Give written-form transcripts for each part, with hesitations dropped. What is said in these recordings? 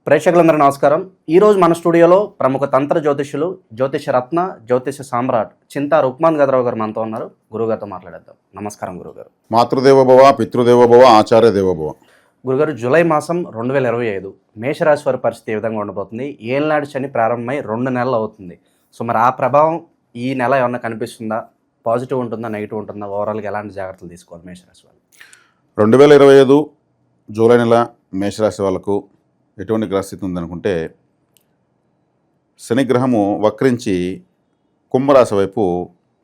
ప్రేక్షకులందరూ నమస్కారం. ఈరోజు మన స్టూడియోలో ప్రముఖ తంత్ర జ్యోతిష్యులు, జ్యోతిష రత్న, జ్యోతిష సామ్రాట్ చింతా రుక్మాన్ గదరావు గారు మనతో ఉన్నారు. గురుగారితో మాట్లాడేద్దాం. నమస్కారం గురుగారు. మాతృదేవోభవ, పితృదేవోభవ, ఆచార్య దేవోభవ. గురుగారు, జూలై మాసం 2025 మేషరాశి వారి పరిస్థితి ఏ విధంగా ఉండబోతుంది? ఏళ్ళనాడు శని ప్రారంభమై 2 నెలలు అవుతుంది. సో మరి ఆ ప్రభావం ఈ నెల ఏమన్నా కనిపిస్తుందా? పాజిటివ్ ఉంటుందా, నెగిటివ్ ఉంటుందా? ఓవరాల్గా ఎలాంటి జాగ్రత్తలు తీసుకోవాలి మేషరాశి వాళ్ళు? 2025 జూలై నెల మేషరాశి వాళ్ళకు ఎటువంటి గ్రహస్థితి ఉందనుకుంటే, శనిగ్రహము వక్రించి కుంభరాశి వైపు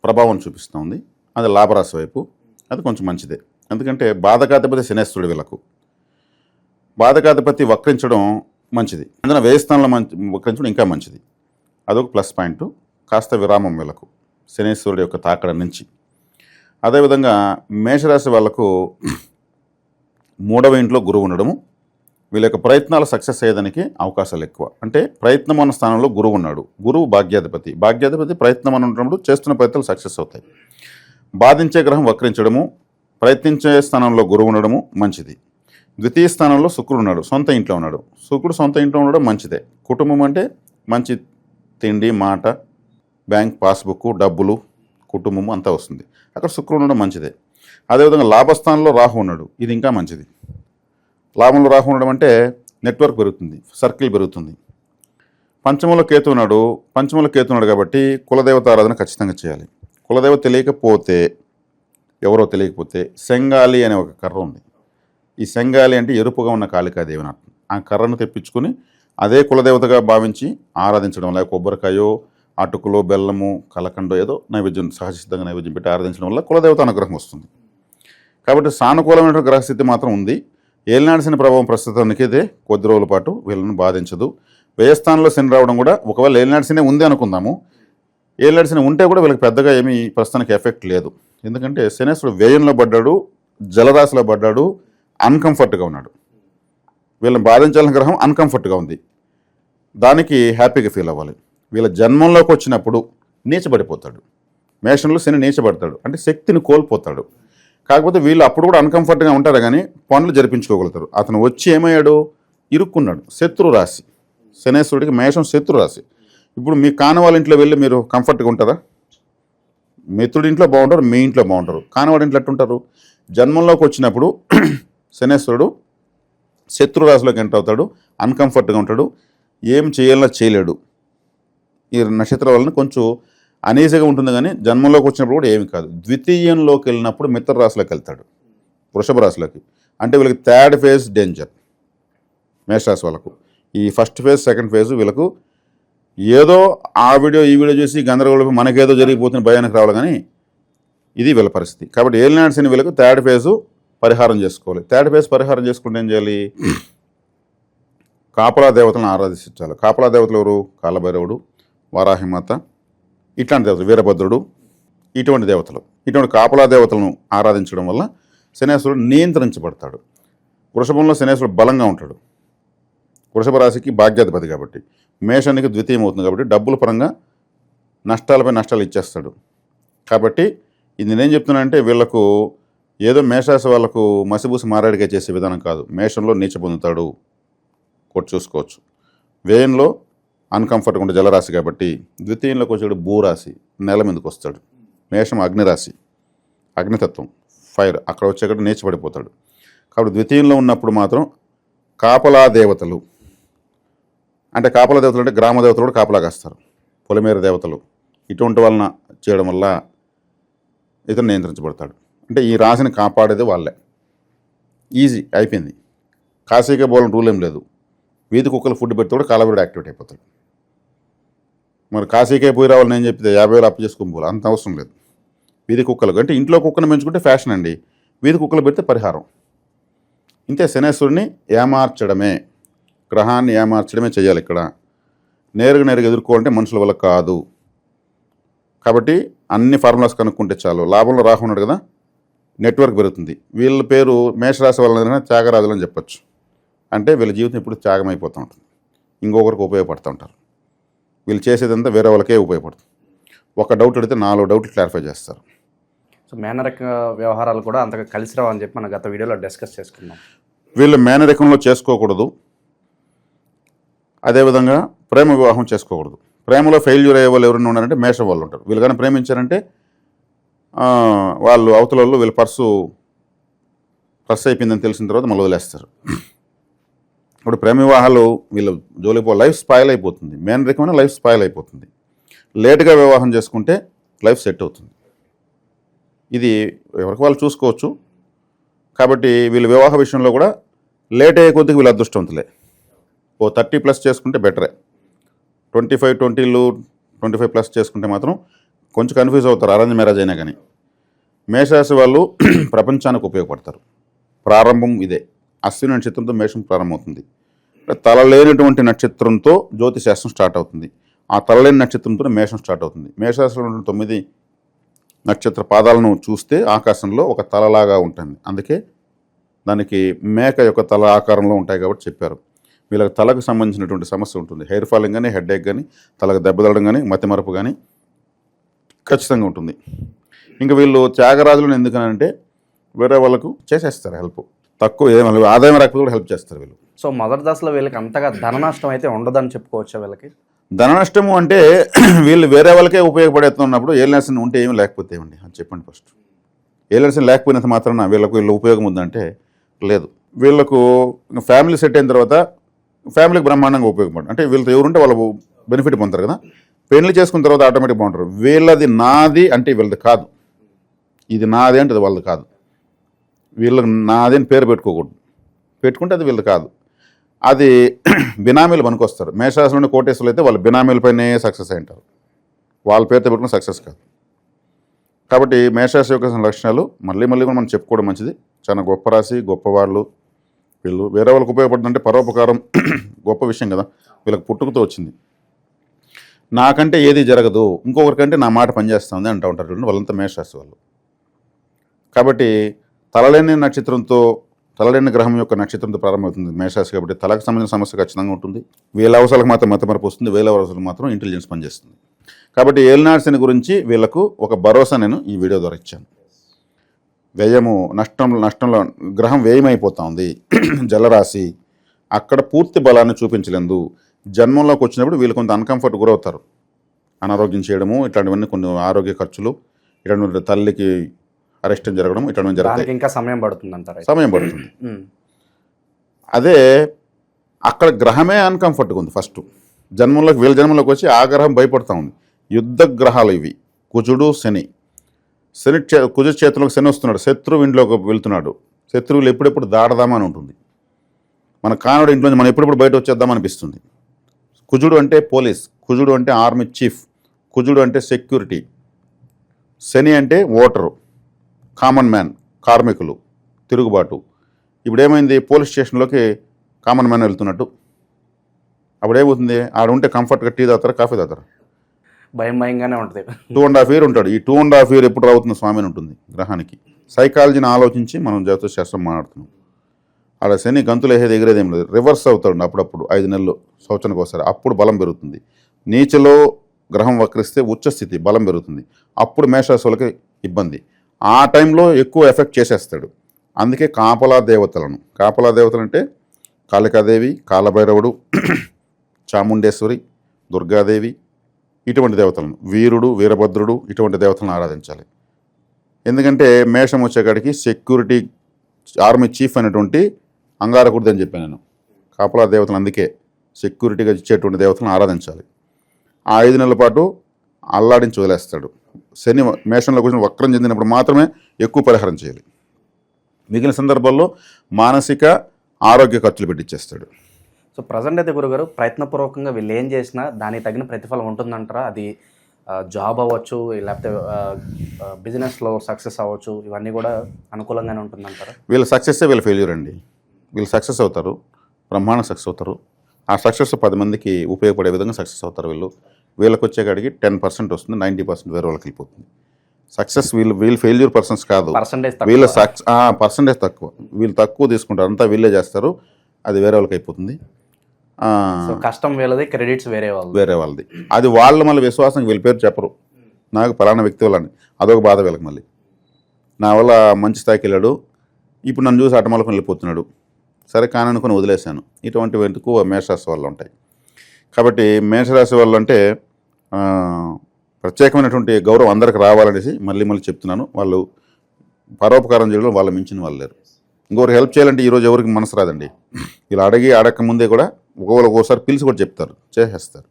ప్రభావం చూపిస్తుంది. అది లాభరాశి వైపు. అది కొంచెం మంచిదే. ఎందుకంటే బాధకాధిపతి శనేశ్వరుడు వీళ్ళకు. బాధకాధిపతి వక్రించడం మంచిది. అందులో వ్యయ స్థానంలో వక్రించడం ఇంకా మంచిది. అదొక ప్లస్ పాయింట్. కాస్త విరామం వీళ్ళకు శనేశ్వరుడు యొక్క తాకడ నుంచి. అదేవిధంగా మేషరాశి వాళ్ళకు 3వ ఇంట్లో గురువు ఉండడము, వీళ్ళ యొక్క ప్రయత్నాలు సక్సెస్ అయ్యేదానికి అవకాశాలు ఎక్కువ. అంటే ప్రయత్నం అన్న స్థానంలో గురువు ఉన్నాడు. గురువు భాగ్యాధిపతి. భాగ్యాధిపతి ప్రయత్నం అని ఉన్నప్పుడు చేస్తున్న ప్రయత్నాలు సక్సెస్ అవుతాయి. బాధించే గ్రహం వక్రించడము, ప్రయత్నించే స్థానంలో గురువు ఉండడము మంచిది. ద్వితీయ స్థానంలో శుక్రుడు ఉన్నాడు, సొంత ఇంట్లో ఉన్నాడు. శుక్రుడు సొంత ఇంట్లో ఉండడం మంచిదే. కుటుంబం అంటే మంచి తిండి, మాట, బ్యాంక్ పాస్బుక్, డబ్బులు, కుటుంబం అంతా వస్తుంది. అక్కడ శుక్రుడు ఉండడం మంచిదే. అదేవిధంగా లాభస్థానంలో రాహు ఉన్నాడు. ఇది ఇంకా మంచిది. లాభంలో రాహు ఉండడం అంటే నెట్వర్క్ పెరుగుతుంది, సర్కిల్ పెరుగుతుంది. పంచమంలో కేతు ఉన్నాడు కాబట్టి కులదేవత ఆరాధన ఖచ్చితంగా చేయాలి. కులదేవత తెలియకపోతే, ఎవరో తెలియకపోతే శంగాలి అనే ఒక కర్ర ఉంది. ఈ శంగాలి అంటే ఎరుపుగా ఉన్న కాళికాదేవి అని అర్థం. ఆ కర్రను తెప్పించుకుని అదే కులదేవతగా భావించి ఆరాధించడం, లేక కొబ్బరికాయో, అటుకులో, బెల్లము, కలకండో ఏదో నైవేద్యం, సహజసిద్ధంగా నైవేద్యం పెట్టి ఆరాధించడం వల్ల కులదేవత అనుగ్రహం వస్తుంది. కాబట్టి సానుకూలమైన గ్రహస్థితి మాత్రం ఉంది. ఏలినాడు ప్రభావం ప్రస్తుతానికి అయితే కొద్ది రోజుల పాటు వీళ్ళని బాధించదు. వ్యయస్థానంలో శని రావడం కూడా, ఒకవేళ ఏలినాడు ఉంది అనుకుందాము, ఏలినాడు ఉంటే కూడా వీళ్ళకి పెద్దగా ఏమీ ప్రస్తుతానికి ఎఫెక్ట్ లేదు. ఎందుకంటే శనేశ్వరుడు వ్యయంలో పడ్డాడు, జలరాశిలో పడ్డాడు, అన్కంఫర్ట్గా ఉన్నాడు. వీళ్ళని బాధించాలని గ్రహం అన్కంఫర్ట్గా ఉంది. దానికి హ్యాపీగా ఫీల్ అవ్వాలి. వీళ్ళ జన్మంలోకి వచ్చినప్పుడు నీచబడిపోతాడు. మేషంలో శని నీచబడతాడు అంటే శక్తిని కోల్పోతాడు. కాకపోతే వీళ్ళు అప్పుడు కూడా అన్కంఫర్ట్గా ఉంటారు, కానీ పనులు జరిపించుకోగలుగుతారు. అతను వచ్చి ఏమయ్యాడు, ఇరుక్కున్నాడు. శత్రు రాశి శనేశ్వరుడికి మేషం శత్రు రాశి. ఇప్పుడు మీ కానవాళ్ళ ఇంట్లో వెళ్ళి మీరు కంఫర్ట్గా ఉంటారా? మిత్రుడి ఇంట్లో బాగుంటారు, మీ ఇంట్లో బాగుంటారు. కానవాడి ఇంట్లో ఎట్టుంటారు? జన్మంలోకి వచ్చినప్పుడు శనేశ్వరుడు శత్రు రాశిలోకి ఎంటర్ అవుతాడు, అన్కంఫర్ట్గా ఉంటాడు, ఏం చేయాలో చేయలేడు. ఈ నక్షత్రం వలన కొంచెం అనీజీగా ఉంటుంది, కానీ జన్మంలోకి వచ్చినప్పుడు కూడా ఏమి కాదు. ద్వితీయంలోకి వెళ్ళినప్పుడు మిత్ర రాశిలోకి వెళ్తాడు, వృషభ రాశిలోకి. అంటే వీళ్ళకి థర్డ్ ఫేజ్ డేంజర్ మేషరాశి వాళ్ళకు. ఈ ఫస్ట్ ఫేజ్, సెకండ్ ఫేజ్ వీళ్ళకు ఏదో ఆ వీడియో ఈ వీడియో చూసి గందరగోళం మనకేదో జరిగిపోతున్న భయానికి రావాలి, కానీ ఇది వీళ్ళ పరిస్థితి. కాబట్టి ఏలినాడు శని వీళ్ళకు థర్డ్ ఫేజు పరిహారం చేసుకోవాలి. థర్డ్ ఫేజ్ పరిహారం చేసుకుంటే ఏం చేయాలి? కాపలా దేవతలను ఆరాధించాలి. కాపలా దేవతలు ఎవరు? కాలభైరవుడు, వారాహిమాత, ఇట్లాంటి దేవతలు, వీరభద్రుడు, ఇటువంటి దేవతలు. ఇటువంటి కాపలా దేవతలను ఆరాధించడం వల్ల శనేశ్వరుడు నియంత్రించబడతాడు. వృషభంలో శనేశ్వరుడు బలంగా ఉంటాడు. వృషభ రాశికి భాగ్యాధిపతి కాబట్టి, మేషానికి ద్వితీయం అవుతుంది కాబట్టి డబ్బుల పరంగా నష్టాలపై నష్టాలు ఇచ్చేస్తాడు. కాబట్టి ఇది నేనేం చెప్తున్నానంటే, వీళ్లకు ఏదో మేషరాశి వాళ్ళకు మసిబూసి మారాడిగా చేసే విధానం కాదు. మేషంలో నీచ పొందుతాడు, కొట్టు చూసుకోవచ్చు. వ్యయంలో అన్కంఫర్ట్గా ఉంటే జలరాశి కాబట్టి, ద్వితీయంలోకి వచ్చాడు భూరాశి, నెల మీదకి వస్తాడు. మేషం అగ్నిరాశి, అగ్నితత్వం, ఫైర్, అక్కడ వచ్చేక్కడ నీచబడిపోతాడు. కాబట్టి ద్వితీయంలో ఉన్నప్పుడు మాత్రం కాపలా దేవతలు, అంటే కాపలా దేవతలు అంటే గ్రామ దేవతలు కూడా కాపలా కాస్తారు, పొలిమేర దేవతలు, ఇటువంటి వలన చేయడం వల్ల ఇతను నియంత్రించబడతాడు. అంటే ఈ రాశిని కాపాడేది వాళ్ళే. ఈజీ అయిపోయింది. కాశీకే పోవాలని రూల్ ఏం లేదు. వీధి కుక్కలు ఫుడ్ పెడితే కూడా కాలబిరుడు యాక్టివేట్ అయిపోతాడు. మరి కాశీకే పోయి రావాలని నేను చెప్తే 50,000 అప్పు చేసుకుని పోవాలి, అంత అవసరం లేదు. వీధి కుక్కలు అంటే ఇంట్లో కుక్కను పెంచుకుంటే ఫ్యాషన్ అండి, వీధి కుక్కలు పెడితే పరిహారం. ఇంతే. శనేశ్వరుని ఏమార్చడమే, గ్రహాన్ని ఏమార్చడమే చేయాలి. ఇక్కడ నేరుగా ఎదుర్కోవాలంటే మనుషుల వల్ల కాదు. కాబట్టి అన్ని ఫార్ములాస్ కనుక్కుంటే చాలు. లాభంలో రాహు ఉన్నాడు కదా, నెట్వర్క్ పెరుగుతుంది. వీళ్ళ పేరు మేషరాశి వాళ్ళ త్యాగరాజులు అని చెప్పచ్చు. అంటే వీళ్ళ జీవితం ఇప్పుడు త్యాగం అయిపోతూ ఉంటుంది, ఇంకొకరికి ఉపయోగపడుతూ ఉంటారు. వీళ్ళు చేసేదంతా వేరే వాళ్ళకే ఉపయోగపడుతుంది. ఒక డౌట్ అడిగితే 4 డౌట్లు క్లారిఫై చేస్తారు. సో మేనరిక వ్యవహారాలు కూడా అంతగా కలిసి రావని చెప్పి మనం గత వీడియోలో డిస్కస్ చేసుకున్నాం. వీళ్ళు మేనరికంలో చేసుకోకూడదు. అదేవిధంగా ప్రేమ వివాహం చేసుకోకూడదు. ప్రేమలో ఫెయిల్యూర్ అయ్యే వాళ్ళు ఎవరైనా ఉన్నారంటే మేషం వాళ్ళు ఉంటారు. వీళ్ళు కానీ ప్రేమించారంటే వాళ్ళు అవతల వాళ్ళు వీళ్ళ పర్సు అయిపోయిందని తెలిసిన తర్వాత మళ్ళీ వదిలేస్తారు. ఇప్పుడు ప్రేమ వివాహాలు వీళ్ళు జోలిపో లైఫ్ స్పాయిల్ అయిపోతుంది. మెయిన్ రికమైన లైఫ్ స్పాయిల్ అయిపోతుంది. లేట్గా వివాహం చేసుకుంటే లైఫ్ సెట్ అవుతుంది. ఇది ఎవరికి వాళ్ళు చూసుకోవచ్చు. కాబట్టి వీళ్ళు వివాహ విషయంలో కూడా లేట్ అయ్యే కొద్దికి వీళ్ళు అదృష్టవంతులే. 30+ చేసుకుంటే బెటరే. 25+ చేసుకుంటే మాత్రం కొంచెం కన్ఫ్యూజ్ అవుతారు అరేంజ్ మ్యారేజ్ అయినా కానీ. మేషరాశి వాళ్ళు ప్రపంచానికి ఉపయోగపడతారు. ప్రారంభం ఇదే. అశ్విని నక్షత్రంతో మేషం ప్రారంభమవుతుంది. తలలేనటువంటి నక్షత్రంతో జ్యోతిశాస్త్రం స్టార్ట్ అవుతుంది. ఆ తలలేని నక్షత్రంతో మేషం స్టార్ట్ అవుతుంది. మేషరాశిలో ఉన్న 9 నక్షత్ర పాదాలను చూస్తే ఆకాశంలో ఒక తలలాగా ఉంటుంది. అందుకే దానికి మేక యొక్క తల ఆకారంలో ఉంటాయి కాబట్టి చెప్పారు. వీళ్ళకి తలకు సంబంధించినటువంటి సమస్య ఉంటుంది. హెయిర్ ఫాలింగ్ కానీ, హెడ్ ఏక్ కానీ, తలకు దెబ్బతలడం కానీ, మతిమరుపు కానీ ఖచ్చితంగా ఉంటుంది. ఇంకా వీళ్ళు త్యాగరాజులను ఎందుకనంటే వేరే వాళ్ళకు చేసేస్తారు హెల్ప్. తక్కువ ఏమైనా ఆదాయం రాకపోతే కూడా హెల్ప్ చేస్తారు వీళ్ళు. సో మొదటి దశలో వీళ్ళకి అంతగా ధన నష్టం అయితే ఉండదని చెప్పుకోవచ్చా వీళ్ళకి? ధన నష్టము అంటే వీళ్ళు వేరే వాళ్ళకే ఉపయోగపడేస్తున్నప్పుడు ఏలియన్సన్ ఉంటే ఏమి లేకపోతే ఏమండి అది చెప్పండి ఫస్ట్. ఏలియన్సన్ లేకపోయినంత మాత్రాన వీళ్ళ ఉపయోగం ఉందంటే లేదు. వీళ్ళకు ఫ్యామిలీ సెట్ అయిన తర్వాత ఫ్యామిలీకి బ్రహ్మాండంగా ఉపయోగపడు. అంటే వీళ్ళతో ఎవరుంటే వాళ్ళు బెనిఫిట్ పొందుతారు కదా. పెళ్లి చేసుకున్న తర్వాత ఆటోమేటిక్ బాగుంటారు. వీళ్ళది నాది అంటే వీళ్ళది కాదు, ఇది నాది అంటే అది వాళ్ళది కాదు. వీళ్ళకి నాది అని పేరు పెట్టుకోకూడదు. పెట్టుకుంటే అది వీళ్ళది కాదు. అది బినామీలు పనికొస్తారు. మేషరాశి నుండి కోటేశ్వరులు అయితే వాళ్ళు బినామీలపైనే సక్సెస్ అయి ఉంటారు. వాళ్ళ పేరుతో పెట్టుకున్న సక్సెస్ కాదు. కాబట్టి మేషరాశి యొక్క లక్షణాలు మళ్ళీ కూడా మనం చెప్పుకోవడం మంచిది. చాలా గొప్ప రాశి, గొప్పవాళ్ళు వీళ్ళు. వేరే వాళ్ళకి ఉపయోగపడుతుందంటే పరోపకారం గొప్ప విషయం కదా. వీళ్ళకి పుట్టుకతో వచ్చింది. నాకంటే ఏది జరగదు, ఇంకొకరికంటే నా మాట పనిచేస్తుంది అంటూ ఉంటారు చూడండి, వాళ్ళంతా మేషరాశి వాళ్ళు. కాబట్టి తలలేని గ్రహం యొక్క నక్షత్రంతో ప్రారంభమవుతుంది మేషరాశి. కాబట్టి తలకు సంబంధించిన సమస్య ఖచ్చితంగా ఉంటుంది. వీళ్ళ అవసరాలకు మాత్రం మతమరపు వస్తుంది, వేల అవసరాలకు మాత్రం ఇంటెలిజెన్స్ పనిచేస్తుంది. కాబట్టి ఏలినాడ్స్ని గురించి వీళ్ళకు ఒక భరోసా నేను ఈ వీడియో ద్వారా ఇచ్చాను. వ్యయము నష్టంలో గ్రహం వ్యయమైపోతా ఉంది. జలరాశి అక్కడ పూర్తి బలాన్ని చూపించలేదు. జన్మంలోకి వచ్చినప్పుడు వీళ్ళు కొంత అన్కంఫర్ట్ గురవుతారు. అనారోగ్యం చేయడము, ఇట్లాంటివన్నీ కొన్ని ఆరోగ్య ఖర్చులు, ఇట్లాంటి తల్లికి అరెస్ట్ జరగడం, ఇట్లాంటివి జరుగుతాయి. ఇంకా సమయం పడుతుంది అంటారు. సమయం పడుతుంది. అదే అక్కడ గ్రహమే అన్కంఫర్ట్గా ఉంది. ఫస్ట్ వీళ్ళ జన్మంలోకి వచ్చి ఆ గ్రహం భయపడుతూ ఉంది. యుద్ధ గ్రహాలు ఇవి, కుజుడు, శని. కుజు చేతిలోకి శని వస్తున్నాడు, శత్రువు ఇంట్లోకి వెళ్తున్నాడు. శత్రువులు ఎప్పుడెప్పుడు దాడదామని ఉంటుంది. మన కానుడు ఇంట్లోంచి మనం ఎప్పుడెప్పుడు బయట వచ్చేద్దామనిపిస్తుంది. కుజుడు అంటే పోలీస్, కుజుడు అంటే ఆర్మీ చీఫ్, కుజుడు అంటే సెక్యూరిటీ. శని అంటే ఓటరు, కామన్ మ్యాన్, కార్మికులు, తిరుగుబాటు. ఇప్పుడు ఏమైంది, పోలీస్ స్టేషన్లోకి కామన్ మ్యాన్ వెళ్తున్నట్టు. అప్పుడు ఏమవుతుంది, ఆడ ఉంటే కంఫర్ట్గా టీ తాగుతారా, కాఫీ తాగుతారా? భయంగానే ఉంటుంది. 2.5 years ఉంటాడు. ఈ 2.5 years ఎప్పుడు రావుతుంది స్వామి అని ఉంటుంది గ్రహానికి. సైకాలజీని ఆలోచించి మనం జ్యోతిషశాస్త్రం మాట్లాడుతున్నాం. ఆడ శని గంతులు వేసేది ఎగిరేదేం లేదు, రివర్స్ అవుతాడు అప్పుడప్పుడు 5 నెలలు, సంవత్సరానికి ఒకసారి. అప్పుడు బలం పెరుగుతుంది. నీచలో గ్రహం వక్రిస్తే ఉచ్చస్థితి బలం పెరుగుతుంది. అప్పుడు మేషరాశి వాళ్ళకి ఇబ్బంది. ఆ టైంలో ఎక్కువ ఎఫెక్ట్ చేసేస్తాడు. అందుకే కాపలా దేవతలు అంటే కాళికాదేవి, కాలభైరవుడు, చాముండేశ్వరి, దుర్గాదేవి, ఇటువంటి దేవతలను, వీరుడు, వీరభద్రుడు, ఇటువంటి దేవతలను ఆరాధించాలి. ఎందుకంటే మేషం వచ్చేకాడికి సెక్యూరిటీ ఆర్మీ చీఫ్ అనేటువంటి అంగారకుడిది అని చెప్పాను నేను. కాపలా దేవతలు అందుకే సెక్యూరిటీగా ఇచ్చేటువంటి దేవతలను ఆరాధించాలి. ఆ 5 నెలల పాటు అల్లాడించి వదిలేస్తాడు. శని మేషంలో కూర్చొని వక్రం చెందినప్పుడు మాత్రమే ఎక్కువ పరిహారం చేయాలి. మిగిలిన సందర్భాల్లో మానసిక ఆరోగ్య ఖర్చులు పెట్టించేస్తాడు. సో ప్రజెంట్ అయితే గురుగారు ప్రయత్నపూర్వకంగా వీళ్ళు ఏం చేసినా దానికి తగిన ప్రతిఫలం ఉంటుందంటారా? అది జాబ్ అవ్వచ్చు, లేకపోతే బిజినెస్లో సక్సెస్ అవ్వచ్చు, ఇవన్నీ కూడా అనుకూలంగానే ఉంటుందంటారా? వీళ్ళ సక్సెస్సే వీళ్ళ ఫెయిల్యూర్ అండి. వీళ్ళు సక్సెస్ అవుతారు, బ్రహ్మాండ సక్సెస్ అవుతారు. ఆ సక్సెస్ 10 మందికి ఉపయోగపడే విధంగా సక్సెస్ అవుతారు. వీళ్ళకి వచ్చేకాడికి 10% వస్తుంది, 90% వేరే వాళ్ళకి వెళ్ళిపోతుంది. సక్సెస్ వీళ్ళు ఫెయిల్యూర్ పర్సన్స్ కాదు, వీళ్ళ పర్సంటేజ్ తక్కువ. వీళ్ళు తక్కువ తీసుకుంటారు, అంతా వీళ్ళే చేస్తారు, అది వేరే వాళ్ళకి అయిపోతుంది. కష్టం వీళ్ళది, క్రెడిట్స్ వేరే వాళ్ళది. అది వాళ్ళ మళ్ళీ విశ్వాసం వీళ్ళ పేరు చెప్పరు, నాకు పలానా వ్యక్తి వాళ్ళని. అదొక బాధ వీళ్ళకి. మళ్ళీ నా వల్ల మంచి స్థాయికి వెళ్ళాడు, ఇప్పుడు నన్ను చూసి అటమలకు వెళ్ళిపోతున్నాడు, సరే కాననుకొని వదిలేశాను. ఇటువంటి ఎక్కువ మేషరాశి వాళ్ళు ఉంటాయి. కాబట్టి మేషరాశి వాళ్ళు అంటే ఆ, ప్రత్యేకమైనటువంటి గౌరవం అందరికి రావాలనేసి మళ్ళీ మళ్ళీ చెప్తున్నాను. వాళ్ళు పరోపకారం చేయడం వాళ్ళ మించిన వాళ్ళు లేరు. ఇంకొకరికి హెల్ప్ చేయాలంటే ఈరోజు ఎవరికి మనసు రాదండి. ఇలా అడగక ముందే కూడా ఒక్కోసారి పిలిచి కూడా చెప్తారు, చేసేస్తారు.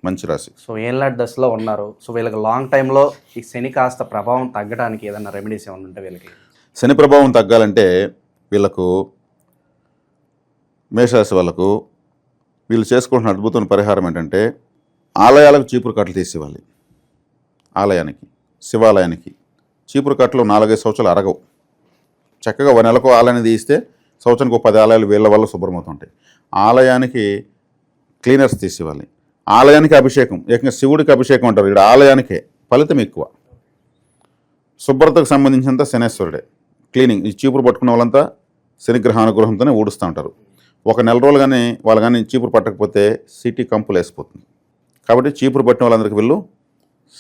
మంచి రాశి. సో ఏళ్ళనాటి దశలో ఉన్నారు. సో వీళ్ళకి లాంగ్ టైంలో ఈ శని కాస్త ప్రభావం తగ్గడానికి ఏదైనా రెమెడీస్ ఏమైనా ఉంటే వీళ్ళకి? శని ప్రభావం తగ్గాలంటే వీళ్ళకు, మేషరాశి వాళ్ళకు వీళ్ళు చేసుకుంటున్న అద్భుతమైన పరిహారం ఏంటంటే ఆలయాలకు చీపురు కట్టలు తీసివ్వాలి. ఆలయానికి, శివాలయానికి చీపురు కట్టలు 4-5 సంవత్సరాలు అరగవు. చక్కగా 1 నెలకు ఆలయాన్ని తీస్తే సంవత్సరానికి 10 ఆలయాలు వీళ్ళ వల్ల శుభ్రమవుతుంటాయి. ఆలయానికి క్లీనర్స్ తీసివ్వాలి. ఆలయానికి అభిషేకం, ఏకంగా శివుడికి అభిషేకం అంటారు. ఇక్కడ ఆలయానికే ఫలితం ఎక్కువ. శుభ్రతకు సంబంధించినంత శనేశ్వరుడే. క్లీనింగ్, ఈ చీపురు పట్టుకున్న వాళ్ళంతా శనిగ్రహ అనుగ్రహంతోనే ఊడుస్తూ ఉంటారు. 1 నెల రోజులు కానీ వాళ్ళు కానీ చీపురు పట్టకపోతే సిటీ కంపులు వేసిపోతుంది. కాబట్టి చీపురు పట్టిన వాళ్ళందరికీ వీళ్ళు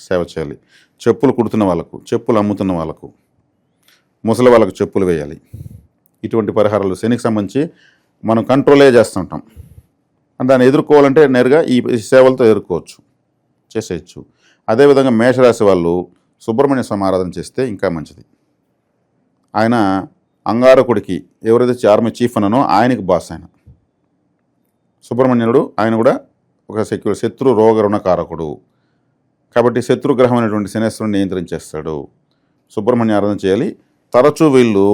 సేవ చేయాలి. చెప్పులు కుడుతున్న వాళ్ళకు, చెప్పులు అమ్ముతున్న వాళ్ళకు, ముసలి వాళ్ళకు చెప్పులు వేయాలి. ఇటువంటి పరిహారాలు శనికి సంబంధించి మనం కంట్రోలే చేస్తుంటాం. దాన్ని ఎదుర్కోవాలంటే నేరుగా ఈ సేవలతో ఎదుర్కోవచ్చు, చేసేయచ్చు. అదేవిధంగా మేషరాశి వాళ్ళు సుబ్రహ్మణ్య స్వామి ఆరాధన చేస్తే ఇంకా మంచిది. ఆయన అంగారకుడికి, ఎవరైతే ఆర్మీ చీఫ్ అన్నానో ఆయనకి బాస్ ఆయన సుబ్రహ్మణ్యుడు. ఆయన కూడా ఒక శత్రు రోగ రుణకారకుడు. కాబట్టి శత్రుగ్రహం అనేటువంటి శనేశ్వరుని నియంత్రించేస్తాడు. సుబ్రహ్మణ్య ఆరాధన చేయాలి. తరచూ వీళ్ళు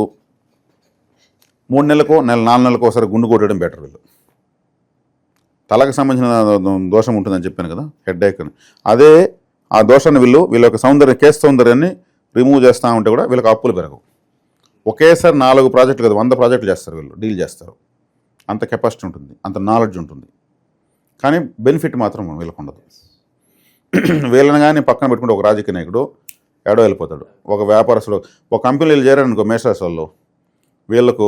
3 నెలలకో 4 నెలలకో ఒకసారి గుండు కొట్టడం బెటర్. వీళ్ళు తలకు సంబంధించిన దోషం ఉంటుందని చెప్పాను కదా, హెడ్ ఏక్ అని. అదే ఆ దోషాన్ని వీళ్ళ యొక్క సౌందర్యం, కేసు సౌందర్యాన్ని రిమూవ్ చేస్తూ ఉంటే కూడా వీళ్ళకి అప్పులు పెరగవు. ఒకేసారి 4 ప్రాజెక్టులు కదా 100 ప్రాజెక్టులు చేస్తారు వీళ్ళు, డీల్ చేస్తారు. అంత కెపాసిటీ ఉంటుంది, అంత నాలెడ్జ్ ఉంటుంది. కానీ బెనిఫిట్ మాత్రం వీళ్ళకు ఉండదు. వీళ్ళని కానీ పక్కన పెట్టుకుంటే ఒక రాజకీయ నాయకుడు ఏడో వెళ్ళిపోతాడు, ఒక వ్యాపారస్తుడు, ఒక కంపెనీలు చేరారనుకో మేషరాశి వాళ్ళు, వీళ్ళకు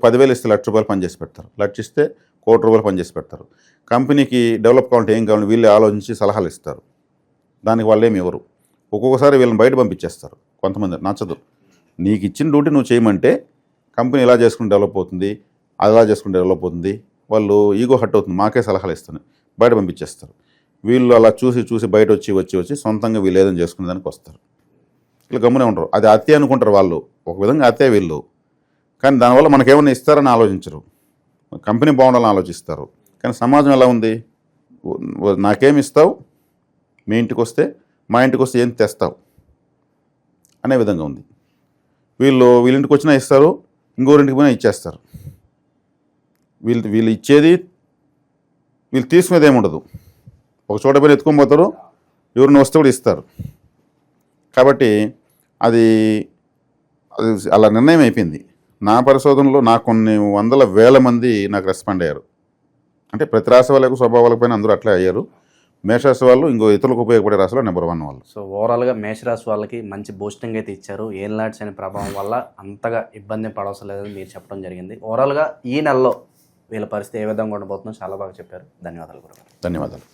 10,000 ఇస్తే ₹1,00,000 పనిచేసి పెడతారు. 1,00,000 ఇస్తే ₹1,00,00,000 పనిచేసి పెడతారు. కంపెనీకి డెవలప్ కావాలంటే ఏం కావాలని వీళ్ళే ఆలోచించి సలహాలు ఇస్తారు. దానికి వాళ్ళు ఏమి ఇవ్వరు. ఒక్కొక్కసారి వీళ్ళని బయట పంపించేస్తారు. కొంతమంది నచ్చదు, నీకు ఇచ్చిన డ్యూటీ నువ్వు చేయమంటే కంపెనీ ఇలా చేసుకుని డెవలప్ అవుతుంది, అలా చేసుకుని డెవలప్ అవుతుంది, వాళ్ళు ఈగో హట్ అవుతుంది, మాకే సలహాలు ఇస్తాను, బయట పంపించేస్తారు. వీళ్ళు అలా చూసి బయట వచ్చి సొంతంగా వీళ్ళు ఏదైనా చేసుకునే దానికి వస్తారు. వీళ్ళు గమ్మునే ఉంటారు. అది అత్తే అనుకుంటారు వాళ్ళు, ఒక విధంగా అత్తే వీళ్ళు. కానీ దానివల్ల మనకేమైనా ఇస్తారని ఆలోచించరు, కంపెనీ బాగుండాలని ఆలోచిస్తారు. కానీ సమాజం ఎలా ఉంది, నాకేమి ఇస్తావు, మీ ఇంటికి వస్తే, మా ఇంటికి వస్తే ఏం తెస్తావు అనే విధంగా ఉంది. వీళ్ళ ఇంటికి వచ్చినా ఇస్తారు, ఇంకోరింటికి పోయినా ఇచ్చేస్తారు. వీళ్ళు ఇచ్చేది, వీళ్ళు తీసుకునేది ఏముండదు. ఒక చోట పోయి ఎత్తుకొని పోతారు, ఎవరిని వస్తే కూడా ఇస్తారు. కాబట్టి అది అలా నిర్ణయం అయిపోయింది. నా పరిశోధనలో నాకు కొన్ని 100,000 మంది నాకు రెస్పాండ్ అయ్యారు. అంటే ప్రతి రాశి వాళ్ళకు స్వభావాలకు పైన అందరూ అట్లే అయ్యారు. మేషరాశి వాళ్ళు ఇంకో ఇతరులకు ఉపయోగపడే రాశిలో నెంబర్ 1 వాళ్ళు. సో ఓవరాల్గా మేషరాశి వాళ్ళకి మంచి బూస్టింగ్ అయితే ఇచ్చారు. ఏళ్ళనాటి శని ప్రభావం వల్ల అంతగా ఇబ్బంది పడవసరం లేదని మీరు చెప్పడం జరిగింది. ఓవరాల్గా ఈ నెలలో వీళ్ళ పరిస్థితి ఏ విధంగా ఉండబోతుందో చాలా బాగా చెప్పారు. ధన్యవాదాలు గురుగారు. ధన్యవాదాలు.